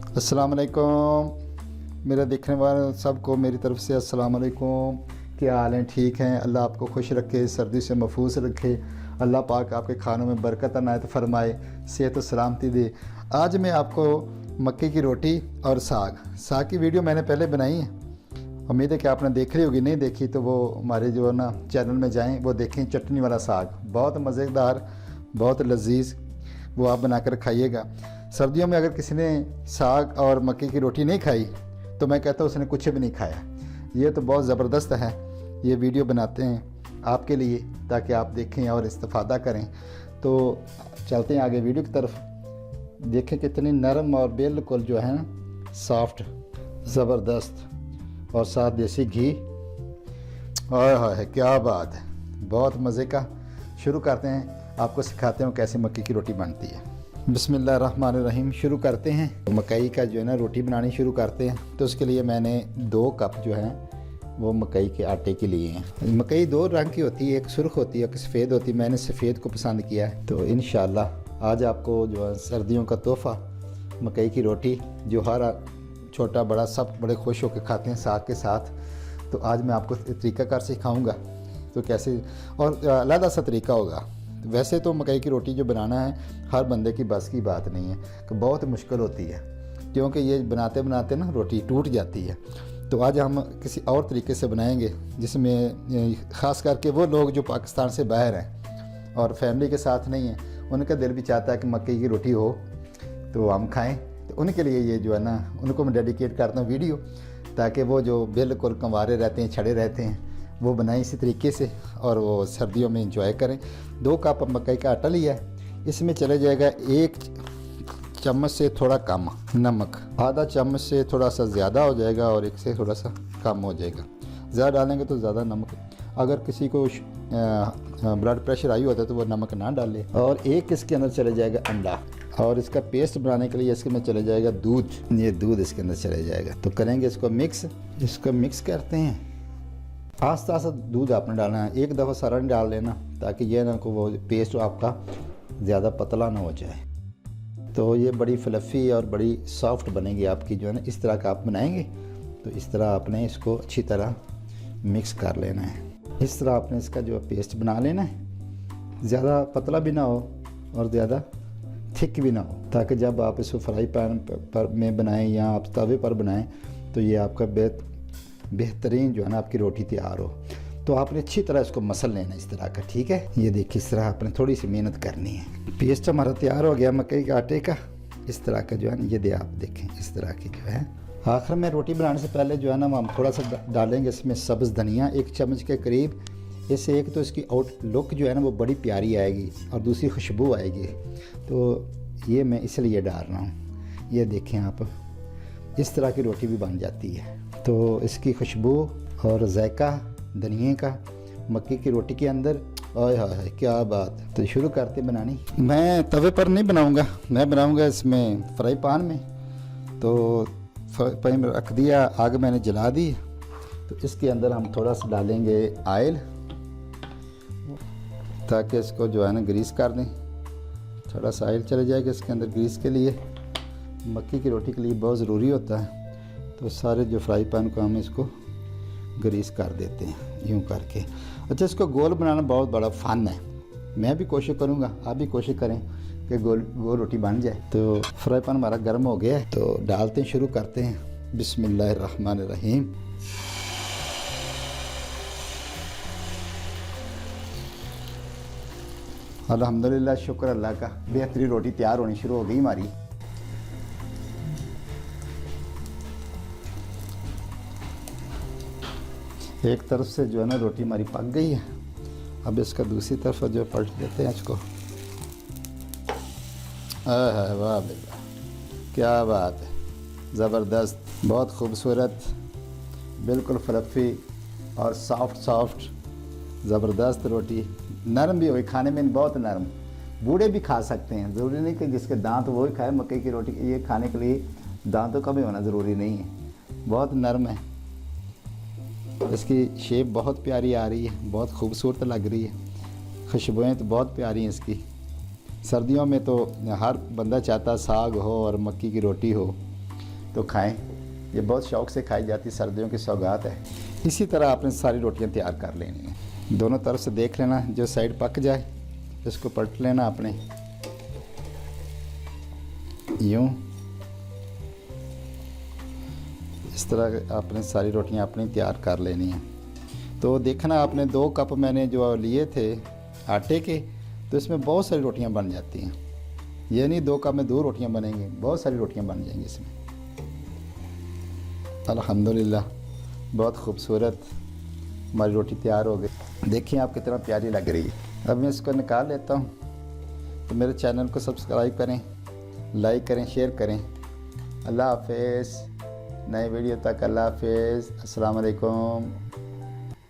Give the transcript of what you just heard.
अस्सलाम वालेकुम। मेरा देखने वाले सबको मेरी तरफ से अस्सलाम वालेकुम। क्या हाल हैं? ठीक हैं? अल्लाह आपको खुश रखे, सर्दी से महफूज रखे। अल्लाह पाक आपके खानों में बरकत अनायत फरमाए, सेहत और सलामती दे। आज मैं आपको मक्के की रोटी और साग की वीडियो मैंने पहले बनाई है। उम्मीद है कि आपने देख ली होगी। नहीं देखी तो वो हमारे जो है ना चैनल में जाएं, वो देखें। चटनी वाला साग बहुत मज़ेदार, बहुत लजीज, वो आप बनाकर खाइएगा। सर्दियों में अगर किसी ने साग और मक्के की रोटी नहीं खाई तो मैं कहता हूँ उसने कुछ भी नहीं खाया। ये तो बहुत ज़बरदस्त है। ये वीडियो बनाते हैं आपके लिए ताकि आप देखें और इस्तेफ़ादा करें। तो चलते हैं आगे वीडियो की तरफ। देखें कितनी नरम और बिल्कुल जो है ना सॉफ्ट, ज़बरदस्त, और साथ देसी घी। हाय हाय क्या बात है, बहुत मज़े का। शुरू करते हैं, आपको सिखाते हैं कैसे मक्की की रोटी बनती है। बिस्मिल्लाहिर्रहमानिर्रहीम। शुरू करते हैं। मकई का जो है ना रोटी बनानी शुरू करते हैं। तो उसके लिए मैंने 2 कप जो है वो मकई के आटे के लिए हैं। मकई 2 रंग की होती है, एक सुर्ख होती है, एक सफ़ेद होती है। मैंने सफ़ेद को पसंद किया है। तो इंशाल्लाह आज आपको जो है सर्दियों का तोहफ़ा मकई की रोटी, जो हर छोटा बड़ा सब बड़े खुश होकर खाते हैं साग के साथ। तो आज मैं आपको तरीक़ाकार सिखाऊँगा तो कैसे, और अलग सा तरीका होगा। वैसे तो मकई की रोटी जो बनाना है हर बंदे की बस की बात नहीं है, कि बहुत मुश्किल होती है, क्योंकि ये बनाते बनाते ना रोटी टूट जाती है। तो आज हम किसी और तरीके से बनाएंगे, जिसमें ख़ास करके वो लोग जो पाकिस्तान से बाहर हैं और फैमिली के साथ नहीं हैं, उनका दिल भी चाहता है कि मकई की रोटी हो तो हम खाएँ। तो उनके लिए ये जो है ना, उनको मैं डेडिकेट करता हूँ वीडियो, ताकि वो जो बिल्कुल कंवारे रहते हैं, छड़े रहते हैं, वो बनाएं इसी तरीके से और वो सर्दियों में इंजॉय करें। 2 कप मकई का आटा लिया है, इसमें चले जाएगा 1 चम्मच से थोड़ा कम नमक, आधा चम्मच से थोड़ा सा ज़्यादा हो जाएगा और 1 से थोड़ा सा कम हो जाएगा। ज़्यादा डालेंगे तो ज़्यादा नमक, अगर किसी को ब्लड प्रेशर हाई होता है तो वो नमक ना डाले। और 1 इसके अंदर चले जाएगा अंडा, और इसका पेस्ट बनाने के लिए इसके में चले जाएगा दूध। ये दूध इसके अंदर चले जाएगा। तो करेंगे इसको मिक्स करते हैं। आस्ता आस्ता दूध आपने डालना है, एक दफ़ा सारा नहीं डाल लेना, ताकि ये ना को वो पेस्ट आपका ज़्यादा पतला ना हो जाए। तो ये बड़ी फ्लफ़ी और बड़ी सॉफ्ट बनेगी आपकी जो है ना। इस तरह का आप बनाएंगे तो इस तरह आपने इसको अच्छी तरह मिक्स कर लेना है। इस तरह आपने इसका जो पेस्ट बना लेना है, ज़्यादा पतला भी ना हो और ज़्यादा थिक भी ना हो, ताकि जब आप इसको फ्राई पैन पर में बनाएं या आप तवे पर बनाएं तो ये आपका बेहतरीन जो है ना आपकी रोटी तैयार हो। तो आपने अच्छी तरह इसको मसल लेना इस तरह का, ठीक है। ये देखिए इस तरह आपने थोड़ी सी मेहनत करनी है। पेस्ट हमारा तैयार हो गया मकई के आटे का, इस तरह का जो है ना। ये दे आप देखें इस तरह की जो है। आखिर में रोटी बनाने से पहले जो है ना हम थोड़ा सा डालेंगे इसमें सब्ज़ धनिया, 1 चम्मच के करीब। इससे एक तो इसकी आउट लुक जो है ना वो बड़ी प्यारी आएगी और दूसरी खुशबू आएगी। तो ये मैं इसलिए डाल रहा हूँ। ये देखें आप, इस तरह की रोटी भी बन जाती है। तो इसकी खुशबू और जायका धनिए का मक्की की रोटी के अंदर, आय हाय क्या बात है। तो शुरू करते बनानी। मैं तवे पर नहीं बनाऊंगा, मैं बनाऊंगा इसमें फ्राई पैन में। तो फ्राई पैन में रख दिया, आग मैंने जला दी। तो इसके अंदर हम थोड़ा सा डालेंगे ऑयल, ताकि इसको जो है ना ग्रीस कर दें। थोड़ा सा ऑयल चले जाएगा इसके अंदर ग्रीस के लिए, मक्की की रोटी के लिए बहुत ज़रूरी होता है। तो सारे जो फ्राई पैन को हम इसको ग्रीस कर देते हैं यूँ करके। अच्छा, इसको गोल बनाना बहुत बड़ा फ़न है। मैं भी कोशिश करूँगा, आप भी कोशिश करें कि गोल रोटी बन जाए। तो फ्राई पैन हमारा गर्म हो गया है, तो डालते हैं, शुरू करते हैं। बिस्मिल्लाहिर्रहमानिर्रहीम। अल्हम्दुलिल्लाह, शुक्र अल्लाह का, बेहतरीन रोटी तैयार होनी शुरू हो गई हमारी। एक तरफ से जो है ना रोटी हमारी पक गई है। अब इसका दूसरी तरफ जो पलट देते हैं इसको। वाह बेटा क्या बात है, ज़बरदस्त, बहुत खूबसूरत, बिल्कुल फ्लफ़ी और सॉफ्ट ज़बरदस्त रोटी। नरम भी हुई, खाने में बहुत नरम, बूढ़े भी खा सकते हैं। ज़रूरी नहीं कि जिसके दांत वो ही खाए मकई की रोटी। ये खाने के लिए दांतों का भी होना ज़रूरी नहीं है। बहुत नरम है, इसकी शेप बहुत प्यारी आ रही है, बहुत खूबसूरत लग रही है। खुशबुएँ तो बहुत प्यारी हैं इसकी। सर्दियों में तो हर बंदा चाहता साग हो और मक्की की रोटी हो। तो खाएं। ये बहुत शौक़ से खाई जाती, सर्दियों की सौगात है। इसी तरह आपने सारी रोटियां तैयार कर लेनी है। दोनों तरफ से देख लेना, जो साइड पक जाए इसको पलट लेना आपने, यूँ इस तरह आपने सारी रोटियां अपनी तैयार कर लेनी है। तो देखना आपने 2 कप मैंने जो लिए थे आटे के, तो इसमें बहुत सारी रोटियां बन जाती हैं। ये नहीं 2 कप में 2 रोटियां बनेंगी, बहुत सारी रोटियां बन जाएंगी इसमें। अल्हम्दुलिल्लाह बहुत खूबसूरत हमारी रोटी तैयार हो गई। देखिए आप कितना प्यारी लग रही है। अब मैं इसको निकाल लेता हूँ। तो मेरे चैनल को सब्सक्राइब करें, लाइक करें, शेयर करें। अल्लाह हाफिज़। नए वीडियो तक अल्लाह हाफिज़। अस्सलाम वालेकुम।